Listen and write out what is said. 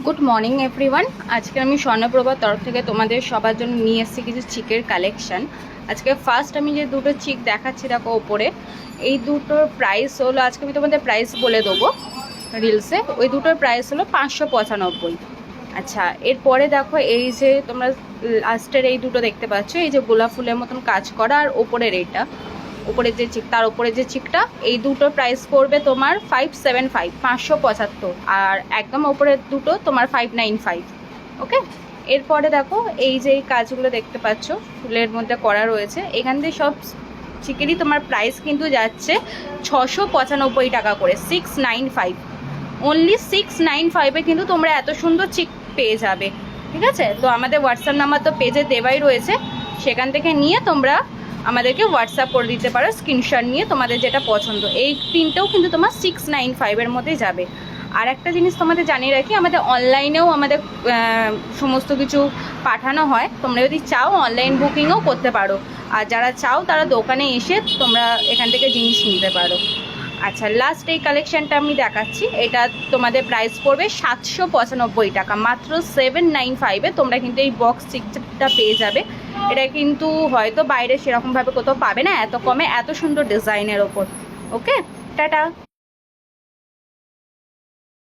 Good morning everyone. আজকে আমি স্বর্ণপ্রভার তরফ থেকে তোমাদের সবার জন্য নিয়ে এসেছি কিছু চিকের কালেকশন। আজকে ফার্স্ট আমি যে দুটো চিক দেখাচ্ছি দেখো ওপরে, এই দুটোর প্রাইস হলো, আজকে আমি তোমাদের প্রাইস বলে দেবো রিলসে। ওই দুটোর প্রাইস হলো 595। আচ্ছা, এরপরে দেখো এই যে তোমরা লাস্টের এই দুটো দেখতে পাচ্ছ, এই যে গোলাপ ফুলের মতন কাজ করা, আর ওপরের এইটা, উপরের যে চিক, তার উপরে যে চিকটা, এই দুটোর প্রাইস পড়বে তোমার 575, 575। আর একদম ওপরের দুটো তোমার 595। ওকে, এরপরে দেখো এই যে এই কাজগুলো দেখতে পাচ্ছ ফুলের মধ্যে করা রয়েছে, এখান থেকে সব চিকেরই তোমার প্রাইস কিন্তু যাচ্ছে 695 টাকা করে, 695। অনলি 695-এ কিন্তু তোমরা এত সুন্দর চিক পেয়ে যাবে। ঠিক আছে, তো আমাদের হোয়াটসঅ্যাপ নাম্বার তো পেজে দেওয়াই রয়েছে, সেখান থেকে নিয়ে তোমরা আমাদেরকে হোয়াটসঅ্যাপ করে দিতে পারো স্ক্রিনশট নিয়ে তোমাদের যেটা পছন্দ। এই তিনটেও কিন্তু তোমার 695-এর মধ্যেই যাবে। আর একটা জিনিস তোমাদের জানিয়ে রাখি, আমাদের অনলাইনেও আমাদের সমস্ত কিছু পাঠানো হয়, তোমরা যদি চাও অনলাইন বুকিংও করতে পারো। আর যারা চাও তারা দোকানে এসে তোমরা এখান থেকে জিনিস নিতে পারো। আচ্ছা, লাস্ট এই কালেকশানটা আমি দেখাচ্ছি, এটা তোমাদের প্রাইস পড়বে 795 টাকা, মাত্র 795-এ তোমরা কিন্তু এই বক্স চিকটা পেয়ে যাবে। এটা কিন্তু হয়তো বাইরে সেরকমভাবে কোথাও পাবে না এত কমে, এত সুন্দর ডিজাইনের ওপর। ওকে, টাটা।